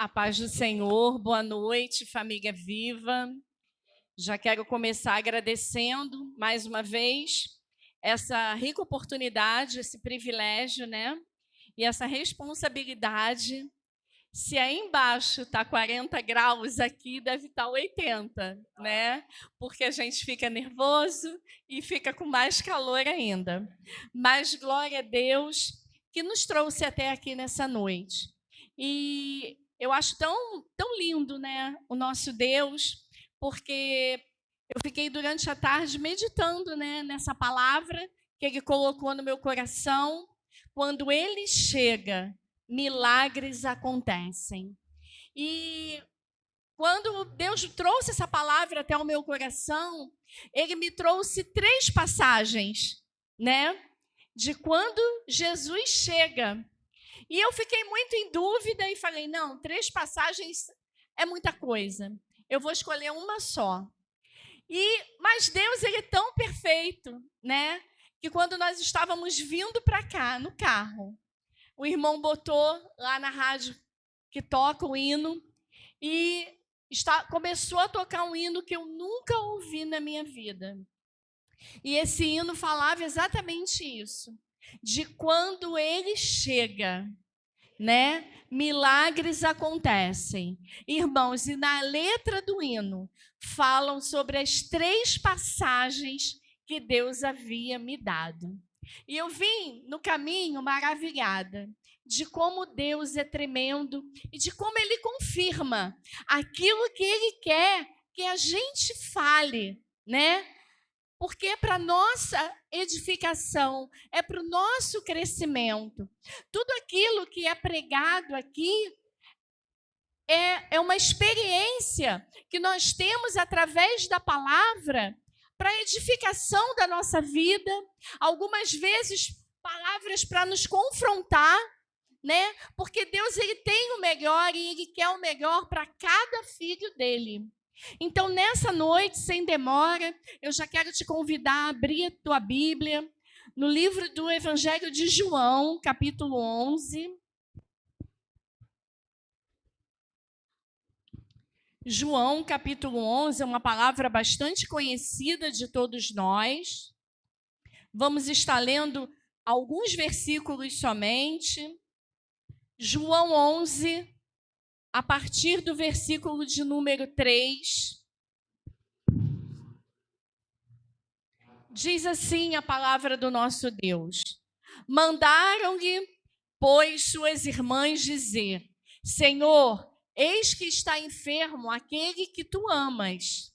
A paz do Senhor, boa noite, família viva. Já quero começar agradecendo mais uma vez essa rica oportunidade, esse privilégio, né? E essa responsabilidade. Se aí embaixo está 40 graus, aqui deve estar 80, né? Porque a gente fica nervoso e fica com mais calor ainda. Mas glória a Deus que nos trouxe até aqui nessa noite. E eu acho tão lindo, né, o nosso Deus, porque eu fiquei durante a tarde meditando, né, nessa palavra que Ele colocou no meu coração. Quando Ele chega, milagres acontecem. E quando Deus trouxe essa palavra até o meu coração, Ele me trouxe 3 passagens, né, de quando Jesus chega. E eu fiquei muito em dúvida e falei, não, 3 passagens é muita coisa. Eu vou escolher uma só. Mas Deus, Ele é tão perfeito, né? Que quando nós estávamos vindo para cá, no carro, o irmão botou lá na rádio que toca o hino e começou a tocar um hino que eu nunca ouvi na minha vida. E esse hino falava exatamente isso, de quando Ele chega, né? Milagres acontecem. Irmãos, e na letra do hino falam sobre as 3 passagens que Deus havia me dado. E eu vim no caminho maravilhada de como Deus é tremendo e de como Ele confirma aquilo que Ele quer que a gente fale, né? Porque é para a nossa edificação, é para o nosso crescimento. Tudo aquilo que é pregado aqui é uma experiência que nós temos através da palavra para a edificação da nossa vida. Algumas vezes, palavras para nos confrontar, né? Porque Deus, Ele tem o melhor e Ele quer o melhor para cada filho dele. Então, nessa noite, sem demora, eu já quero te convidar a abrir a tua Bíblia no livro do Evangelho de João, capítulo 11. João, capítulo 11, é uma palavra bastante conhecida de todos nós. Vamos estar lendo alguns versículos somente. João 11, a partir do versículo de número 3. Diz assim a palavra do nosso Deus: mandaram-lhe, pois, suas irmãs dizer: Senhor, eis que está enfermo aquele que tu amas.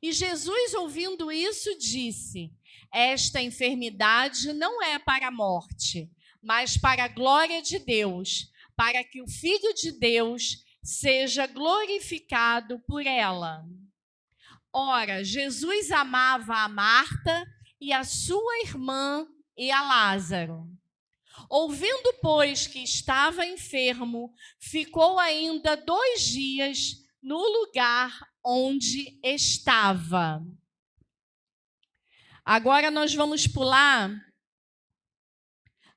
E Jesus, ouvindo isso, disse: esta enfermidade não é para a morte, mas para a glória de Deus, para que o Filho de Deus seja glorificado por ela. Ora, Jesus amava a Marta e a sua irmã e a Lázaro. Ouvindo, pois, que estava enfermo, ficou ainda 2 dias no lugar onde estava. Agora nós vamos pular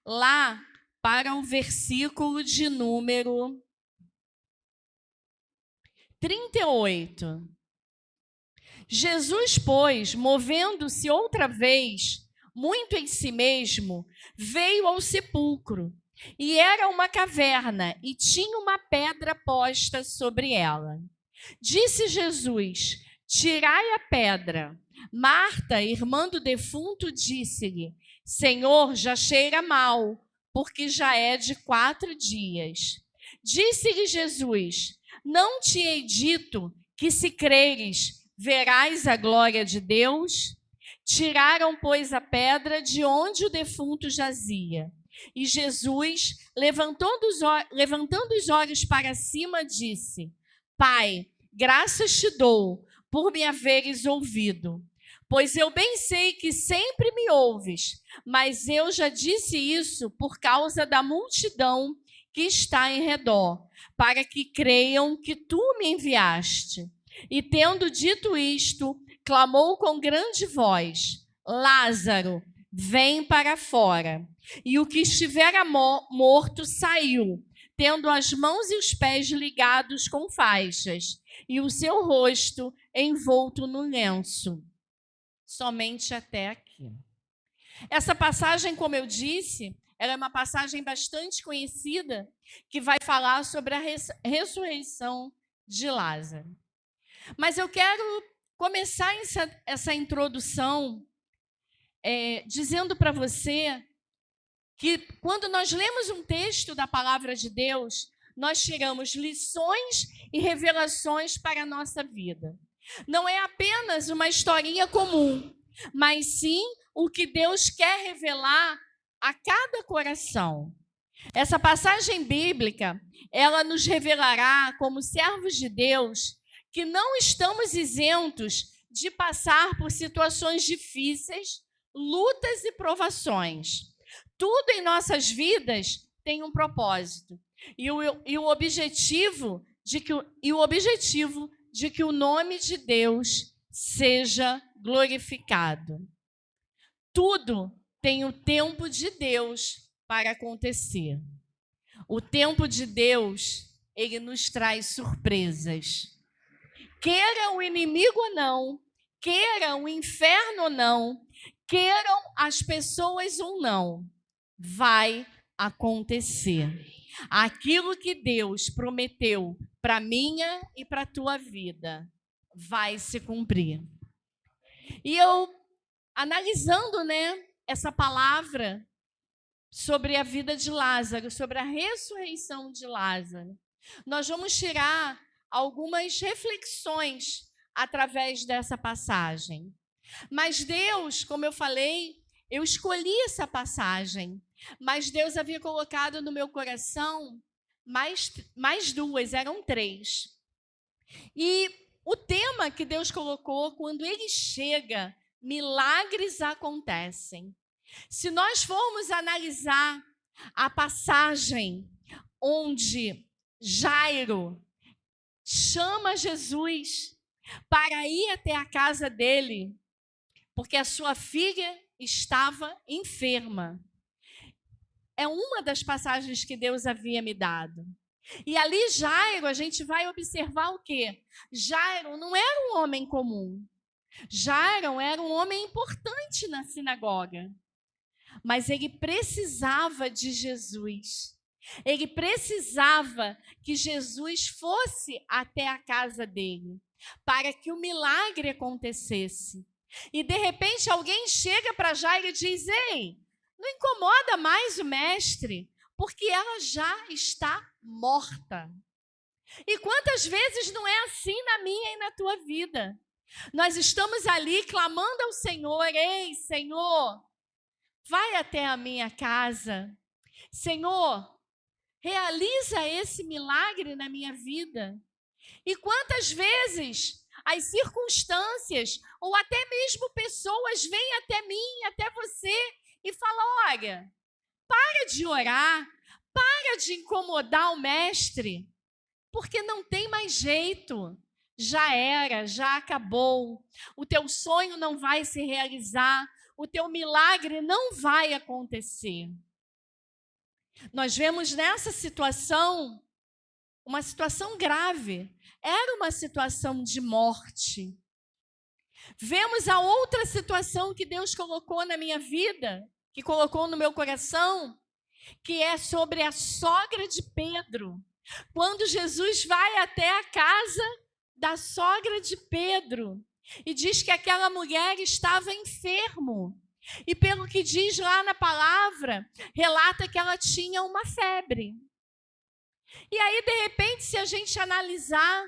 lá para o versículo de número 38. Jesus, pois, movendo-se outra vez, muito em si mesmo, veio ao sepulcro. E era uma caverna, e tinha uma pedra posta sobre ela. Disse Jesus: tirai a pedra. Marta, irmã do defunto, disse-lhe: Senhor, já cheira mal, porque já é de 4 dias. Disse-lhe Jesus: não te hei dito que, se creres, verás a glória de Deus? Tiraram, pois, a pedra de onde o defunto jazia. E Jesus, levantando os olhos para cima, disse: Pai, graças te dou por me haveres ouvido, pois eu bem sei que sempre me ouves, mas eu já disse isso por causa da multidão que está em redor, para que creiam que tu me enviaste. E tendo dito isto, clamou com grande voz: Lázaro, vem para fora. E o que estivera morto saiu, tendo as mãos e os pés ligados com faixas, e o seu rosto envolto no lenço. Somente até aqui. Essa passagem, como eu disse, ela é uma passagem bastante conhecida, que vai falar sobre a ressurreição de Lázaro. Mas eu quero começar essa introdução dizendo para você que quando nós lemos um texto da palavra de Deus, nós tiramos lições e revelações para a nossa vida. Não é apenas uma historinha comum, mas sim o que Deus quer revelar a cada coração. Essa passagem bíblica, ela nos revelará, como servos de Deus, que não estamos isentos de passar por situações difíceis, lutas e provações. Tudo em nossas vidas tem um propósito. E o objetivo de que o nome de Deus seja glorificado. Tudo tem o tempo de Deus para acontecer. O tempo de Deus, ele nos traz surpresas. Queira o inimigo ou não, queira o inferno ou não, queiram as pessoas ou não, vai acontecer. Aquilo que Deus prometeu para a minha e para a tua vida vai se cumprir. E eu, analisando, essa palavra sobre a vida de Lázaro, sobre a ressurreição de Lázaro, nós vamos tirar algumas reflexões através dessa passagem. Mas Deus, como eu falei, eu escolhi essa passagem, mas Deus havia colocado no meu coração mais duas, eram três. E o tema que Deus colocou, quando Ele chega, milagres acontecem. Se nós formos analisar a passagem onde Jairo chama Jesus para ir até a casa dele, porque a sua filha estava enferma. É uma das passagens que Deus havia me dado. E ali Jairo, a gente vai observar o quê? Jairo não era um homem comum. Jairo era um homem importante na sinagoga. Mas ele precisava de Jesus. Ele precisava que Jesus fosse até a casa dele, para que o milagre acontecesse. E de repente alguém chega para Jairo e diz: ei, não incomoda mais o mestre, porque ela já está morta. E quantas vezes não é assim na minha e na tua vida? Nós estamos ali clamando ao Senhor: ei, Senhor, vai até a minha casa. Senhor, realiza esse milagre na minha vida. E quantas vezes as circunstâncias ou até mesmo pessoas vêm até mim, até você e falam: olha, para de orar, para de incomodar o mestre, porque não tem mais jeito. Já era, já acabou. O teu sonho não vai se realizar, o teu milagre não vai acontecer. Nós vemos nessa situação uma situação grave. Era uma situação de morte. Vemos a outra situação que Deus colocou na minha vida, que colocou no meu coração, que é sobre a sogra de Pedro. Quando Jesus vai até a casa da sogra de Pedro e diz que aquela mulher estava enferma. E pelo que diz lá na palavra, relata que ela tinha uma febre. E aí, de repente, se a gente analisar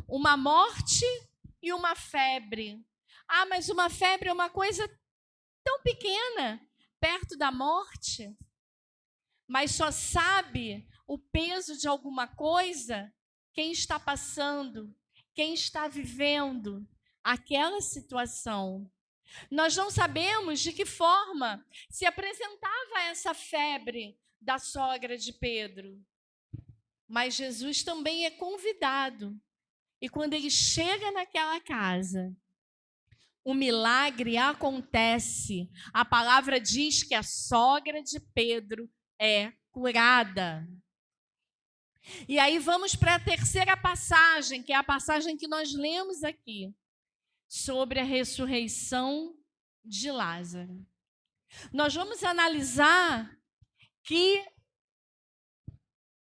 uma morte e uma febre. Ah, mas uma febre é uma coisa tão pequena perto da morte. Mas só sabe o peso de alguma coisa quem está passando, quem está vivendo aquela situação. Nós não sabemos de que forma se apresentava essa febre da sogra de Pedro. Mas Jesus também é convidado. E quando ele chega naquela casa, o milagre acontece. A palavra diz que a sogra de Pedro é curada. E aí vamos para a terceira passagem, que é a passagem que nós lemos aqui, sobre a ressurreição de Lázaro. Nós vamos analisar que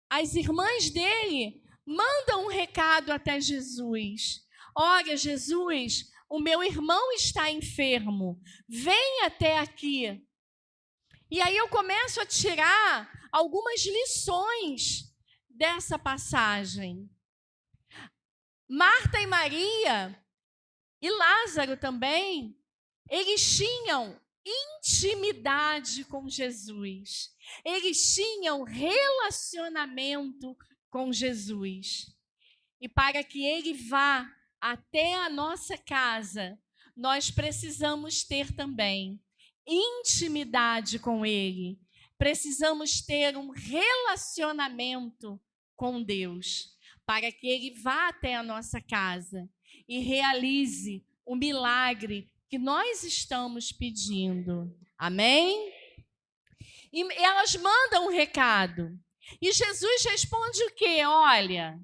as irmãs dele mandam um recado até Jesus. Olha, Jesus, o meu irmão está enfermo, vem até aqui. E aí eu começo a tirar algumas lições dessa passagem. Marta e Maria, e Lázaro também, eles tinham intimidade com Jesus. Eles tinham relacionamento com Jesus. E para que ele vá até a nossa casa, nós precisamos ter também intimidade com ele. Precisamos ter um relacionamento com Deus, para que ele vá até a nossa casa e realize o milagre que nós estamos pedindo. Amém? E elas mandam um recado. E Jesus responde o quê? Olha,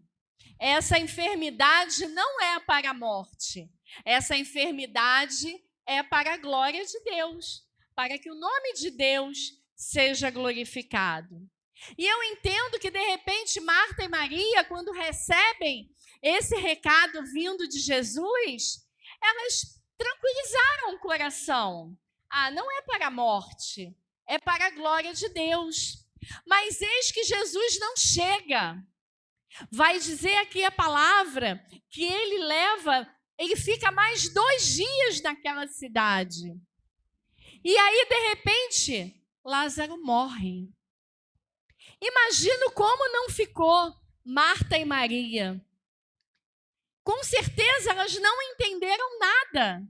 essa enfermidade não é para a morte. Essa enfermidade é para a glória de Deus, para que o nome de Deus seja glorificado. E eu entendo que, de repente, Marta e Maria, quando recebem esse recado vindo de Jesus, elas tranquilizaram o coração. Ah, não é para a morte, é para a glória de Deus. Mas eis que Jesus não chega. Vai dizer aqui a palavra que ele fica mais 2 dias naquela cidade. E aí, de repente, Lázaro morre. Imagino como não ficou Marta e Maria. Com certeza elas não entenderam nada.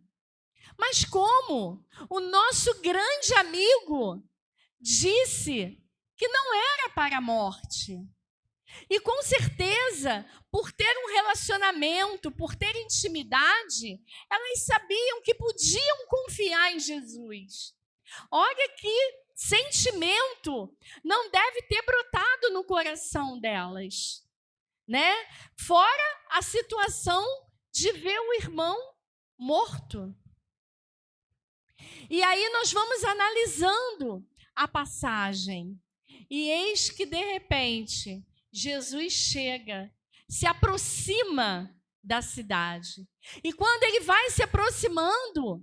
Mas como? O nosso grande amigo disse que não era para a morte. E com certeza, por ter um relacionamento, por ter intimidade, elas sabiam que podiam confiar em Jesus. Olha que sentimento não deve ter brotado no coração delas, né? Fora a situação de ver o irmão morto. E aí nós vamos analisando a passagem. E eis que, de repente, Jesus chega, se aproxima da cidade. E quando ele vai se aproximando,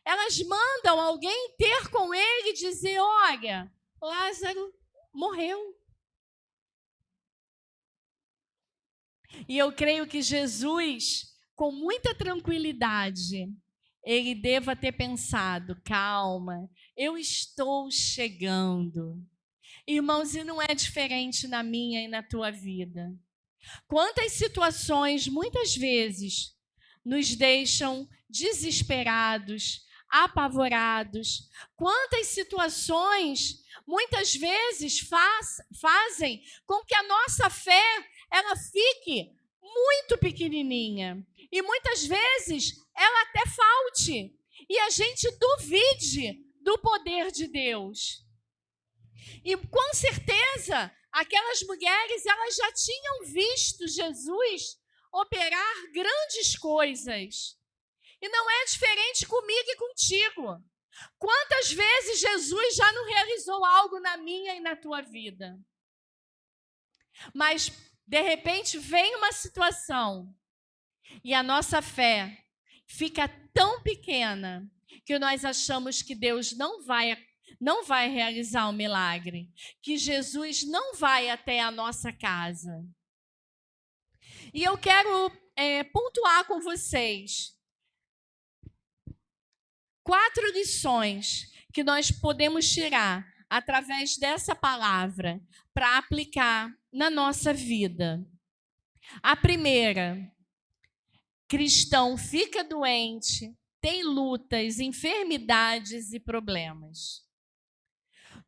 elas mandam alguém ter com ele e dizer: olha, Lázaro morreu. E eu creio que Jesus, com muita tranquilidade, ele deva ter pensado: calma, eu estou chegando. Irmãos, e não é diferente na minha e na tua vida. Quantas situações, muitas vezes, nos deixam desesperados, apavorados. Quantas situações, muitas vezes, fazem com que a nossa fé ela fique muito pequenininha. E muitas vezes ela até falte. E a gente duvide do poder de Deus. E com certeza, aquelas mulheres, elas já tinham visto Jesus operar grandes coisas. E não é diferente comigo e contigo. Quantas vezes Jesus já não realizou algo na minha e na tua vida? Mas, de repente, vem uma situação e a nossa fé fica tão pequena que nós achamos que Deus não vai realizar um milagre, que Jesus não vai até a nossa casa. E eu quero pontuar com vocês 4 lições que nós podemos tirar através dessa palavra para aplicar na nossa vida. A primeira: cristão fica doente, tem lutas, enfermidades e problemas.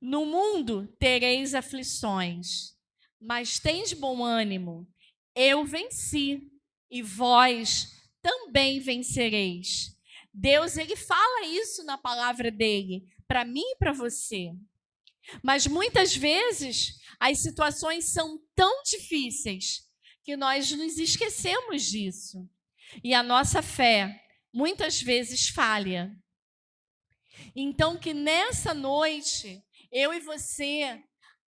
No mundo tereis aflições, mas tens bom ânimo. Eu venci e vós também vencereis. Deus, ele fala isso na palavra dele, para mim e para você. Mas muitas vezes as situações são tão difíceis que nós nos esquecemos disso. E a nossa fé muitas vezes falha. Então, que nessa noite, eu e você,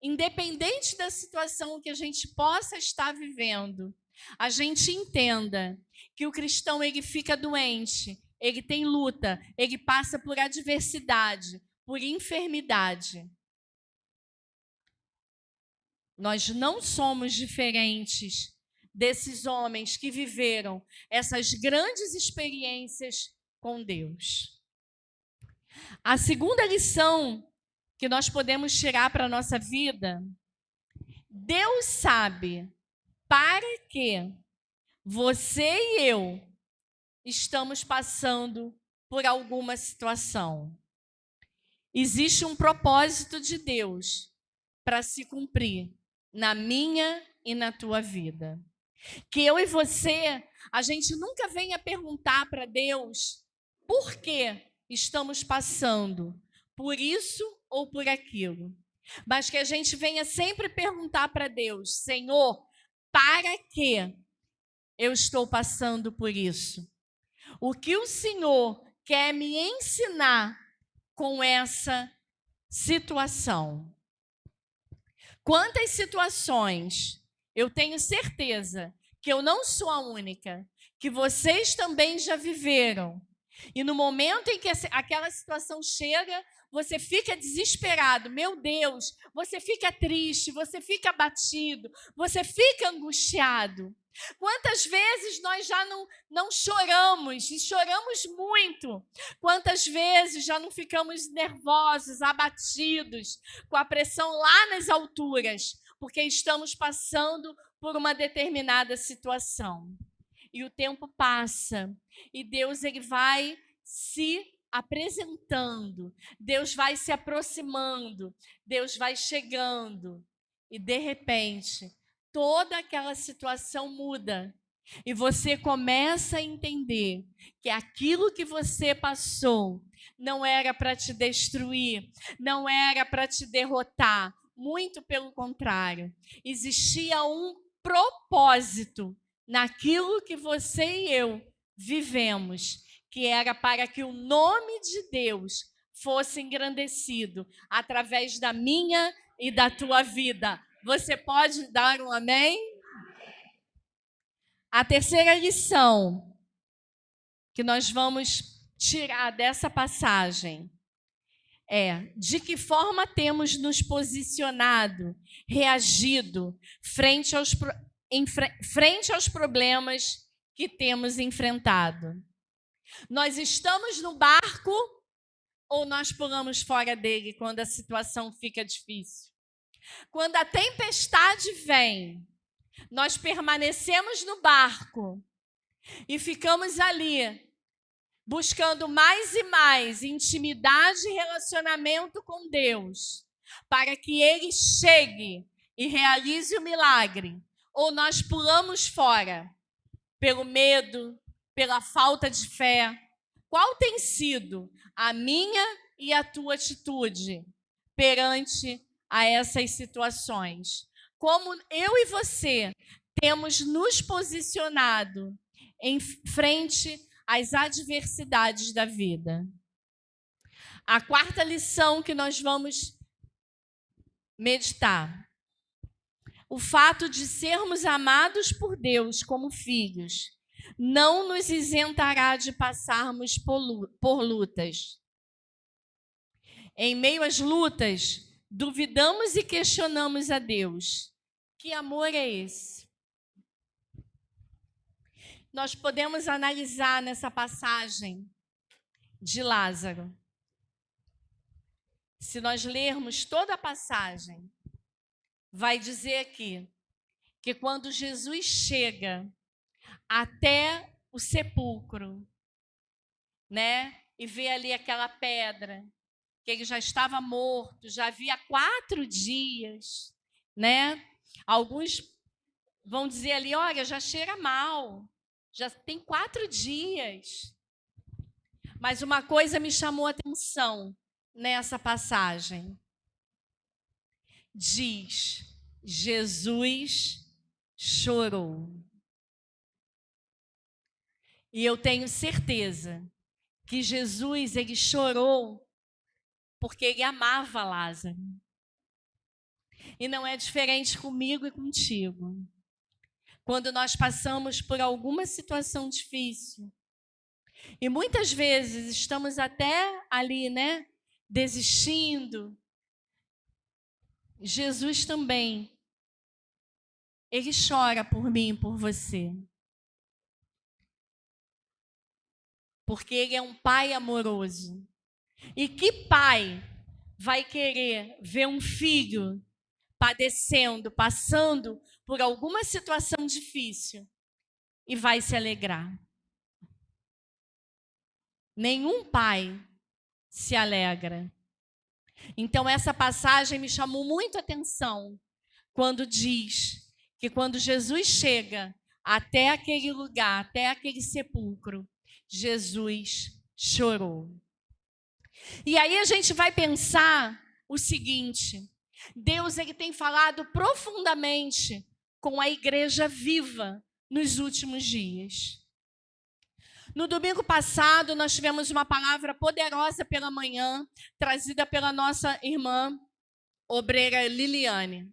independente da situação que a gente possa estar vivendo, a gente entenda que o cristão ele fica doente, ele tem luta, ele passa por adversidade, por enfermidade. Nós não somos diferentes desses homens que viveram essas grandes experiências com Deus. A segunda lição que nós podemos tirar para a nossa vida, Deus sabe para que você e eu estamos passando por alguma situação. Existe um propósito de Deus para se cumprir na minha e na tua vida. Que eu e você, a gente nunca venha perguntar para Deus por que estamos passando por isso ou por aquilo. Mas que a gente venha sempre perguntar para Deus, Senhor, para que eu estou passando por isso? O que o Senhor quer me ensinar com essa situação? Quantas situações eu tenho certeza que eu não sou a única, que vocês também já viveram. E no momento em que aquela situação chega, você fica desesperado, meu Deus, você fica triste, você fica abatido, você fica angustiado. Quantas vezes nós já não choramos, e choramos muito? Quantas vezes já não ficamos nervosos, abatidos, com a pressão lá nas alturas, porque estamos passando por uma determinada situação? E o tempo passa, e Deus ele vai se apresentando, Deus vai se aproximando, Deus vai chegando, e de repente, toda aquela situação muda. E você começa a entender que aquilo que você passou não era para te destruir, não era para te derrotar, muito pelo contrário. Existia um propósito naquilo que você e eu vivemos, que era para que o nome de Deus fosse engrandecido através da minha e da tua vida. Você pode dar um amém? A terceira lição que nós vamos tirar dessa passagem é de que forma temos nos posicionado, reagido frente aos problemas que temos enfrentado. Nós estamos no barco ou nós pulamos fora dele quando a situação fica difícil? Quando a tempestade vem, nós permanecemos no barco e ficamos ali, buscando mais e mais intimidade e relacionamento com Deus, para que Ele chegue e realize o milagre, ou nós pulamos fora pelo medo, pela falta de fé? Qual tem sido a minha e a tua atitude perante a essas situações? Como eu e você temos nos posicionado em frente às adversidades da vida? A quarta lição que nós vamos meditar: o fato de sermos amados por Deus como filhos não nos isentará de passarmos por lutas. Em meio às lutas, duvidamos e questionamos a Deus. Que amor é esse? Nós podemos analisar nessa passagem de Lázaro. Se nós lermos toda a passagem, vai dizer aqui que quando Jesus chega até o sepulcro, né, e vê ali aquela pedra, que ele já estava morto, já havia 4 dias, né? Alguns vão dizer ali, olha, já cheira mal, já tem 4 dias. Mas uma coisa me chamou a atenção nessa passagem. diz: Jesus chorou. E eu tenho certeza que Jesus, ele chorou porque ele amava Lázaro. E não é diferente comigo e contigo. Quando nós passamos por alguma situação difícil, e muitas vezes estamos até ali, né, desistindo, Jesus também, ele chora por mim e por você. Porque ele é um pai amoroso. E que pai vai querer ver um filho padecendo, passando por alguma situação difícil e vai se alegrar? Nenhum pai se alegra. Então essa passagem me chamou muito a atenção quando diz que quando Jesus chega até aquele lugar, até aquele sepulcro, Jesus chorou. E aí a gente vai pensar o seguinte: Deus, ele tem falado profundamente com a igreja viva nos últimos dias. No domingo passado, nós tivemos uma palavra poderosa pela manhã, trazida pela nossa irmã obreira Liliane.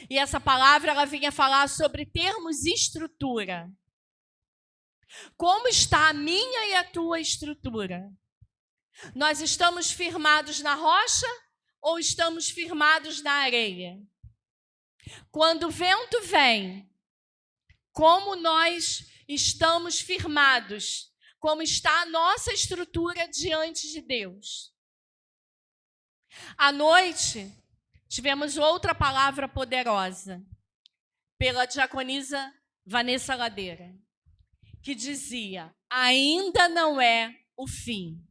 E essa palavra, ela vinha falar sobre termos estrutura. Como está a minha e a tua estrutura? Nós estamos firmados na rocha ou estamos firmados na areia? Quando o vento vem, como nós estamos firmados? Como está a nossa estrutura diante de Deus? À noite, tivemos outra palavra poderosa pela diaconisa Vanessa Ladeira, que dizia: ainda não é o fim.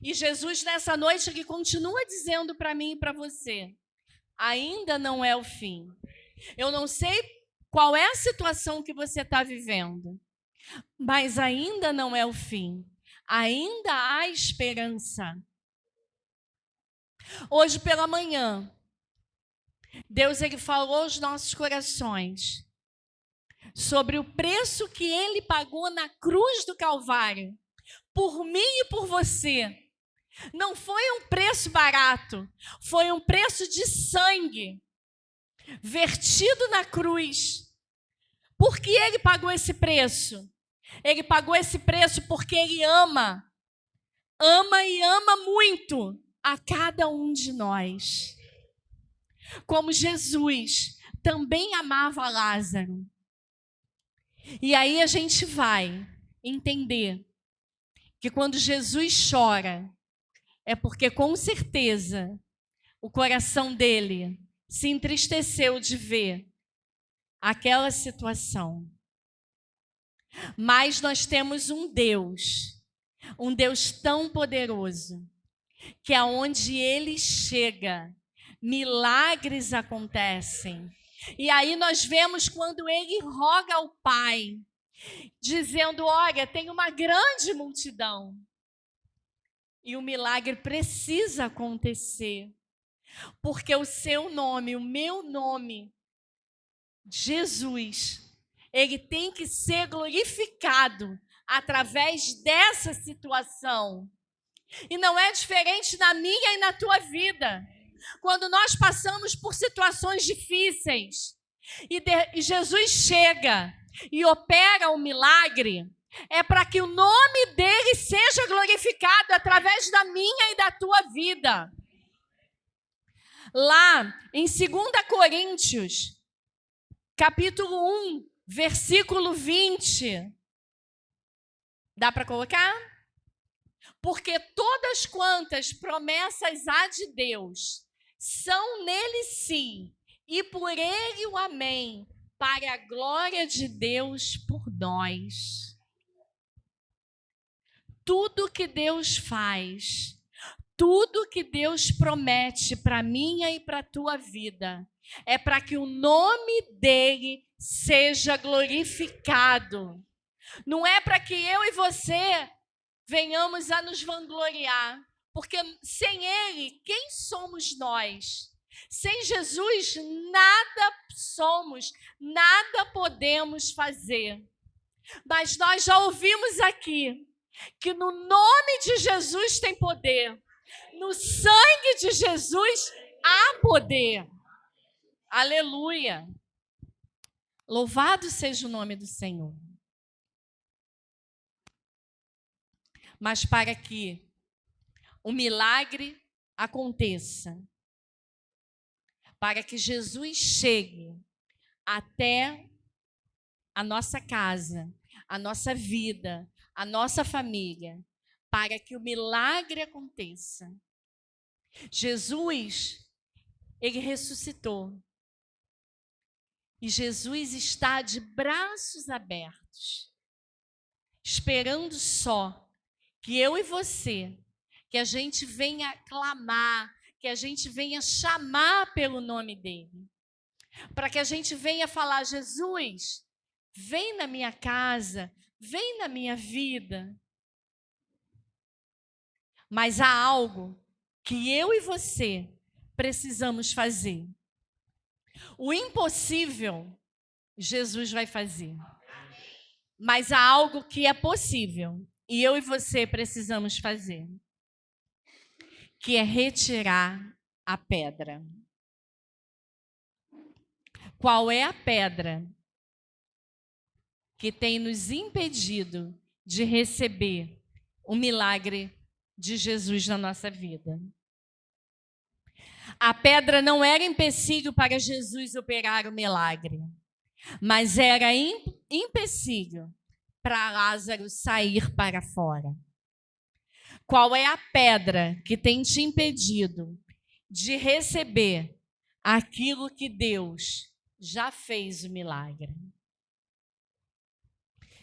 E Jesus, nessa noite, ele continua dizendo para mim e para você: ainda não é o fim. Eu não sei qual é a situação que você está vivendo, mas ainda não é o fim. Ainda há esperança. Hoje pela manhã, Deus, ele falou aos nossos corações sobre o preço que ele pagou na cruz do Calvário, por mim e por você. Não foi um preço barato, foi um preço de sangue vertido na cruz. Por que ele pagou esse preço? Ele pagou esse preço porque ele ama e ama muito a cada um de nós. Como Jesus também amava Lázaro. E aí a gente vai entender que quando Jesus chora, é porque com certeza o coração dele se entristeceu de ver aquela situação. Mas nós temos um Deus tão poderoso, que aonde ele chega, milagres acontecem. E aí nós vemos quando ele roga ao Pai, dizendo: olha, tem uma grande multidão. E o milagre precisa acontecer, porque o seu nome, o meu nome, Jesus, ele tem que ser glorificado através dessa situação. E não é diferente na minha e na tua vida. Quando nós passamos por situações difíceis e Jesus chega e opera o milagre, é para que o nome dele seja glorificado através da minha e da tua vida. Lá em 2 Coríntios, capítulo 1, versículo 20. Dá para colocar? Porque todas quantas promessas há de Deus são nele sim, e por ele o amém, para a glória de Deus por nós. Tudo que Deus faz, tudo que Deus promete para minha e para a tua vida, é para que o nome dele seja glorificado. Não é para que eu e você venhamos a nos vangloriar, porque sem ele, quem somos nós? Sem Jesus, nada somos, nada podemos fazer. Mas nós já ouvimos aqui que no nome de Jesus tem poder. No sangue de Jesus há poder. Aleluia. Louvado seja o nome do Senhor. Mas para que o milagre aconteça, para que Jesus chegue até a nossa casa, a nossa vida, a nossa família, para que o milagre aconteça. Jesus, ele ressuscitou. E Jesus está de braços abertos, esperando só que eu e você, que a gente venha clamar, que a gente venha chamar pelo nome dele. Para que a gente venha falar: Jesus, vem na minha casa, vem na minha vida. Mas há algo que eu e você precisamos fazer. O impossível, Jesus vai fazer. Mas há algo que é possível e eu e você precisamos fazer, que é retirar a pedra. Qual é a pedra que tem nos impedido de receber o milagre de Jesus na nossa vida? A pedra não era empecilho para Jesus operar o milagre, mas era empecilho para Lázaro sair para fora. Qual é a pedra que tem te impedido de receber aquilo que Deus já fez o milagre?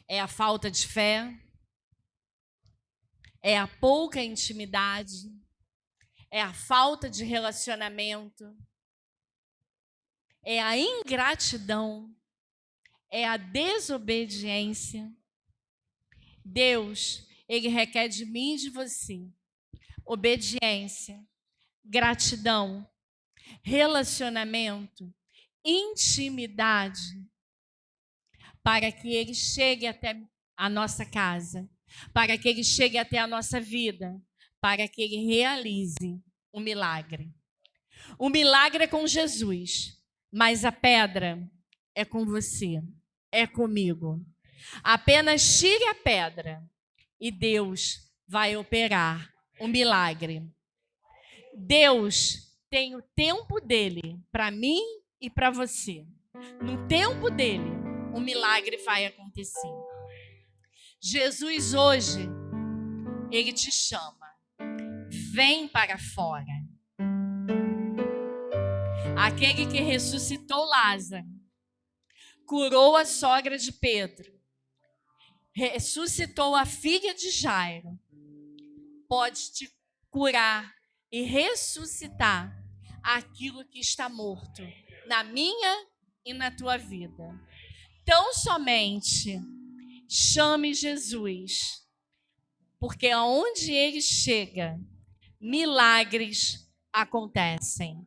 É a falta de fé? É a pouca intimidade? É a falta de relacionamento? É a ingratidão? É a desobediência? Deus, ele requer de mim e de você obediência, gratidão, relacionamento, intimidade, para que ele chegue até a nossa casa, para que ele chegue até a nossa vida, para que ele realize o milagre. O milagre é com Jesus, mas a pedra é com você, é comigo. Apenas tire a pedra e Deus vai operar o milagre. Deus tem o tempo dele para mim e para você. No tempo dele, o milagre vai acontecer. Jesus hoje, ele te chama. Vem para fora. Aquele que ressuscitou Lázaro, curou a sogra de Pedro, ressuscitou a filha de Jairo, pode te curar e ressuscitar aquilo que está morto na minha e na tua vida. Tão somente chame Jesus, porque aonde ele chega, milagres acontecem.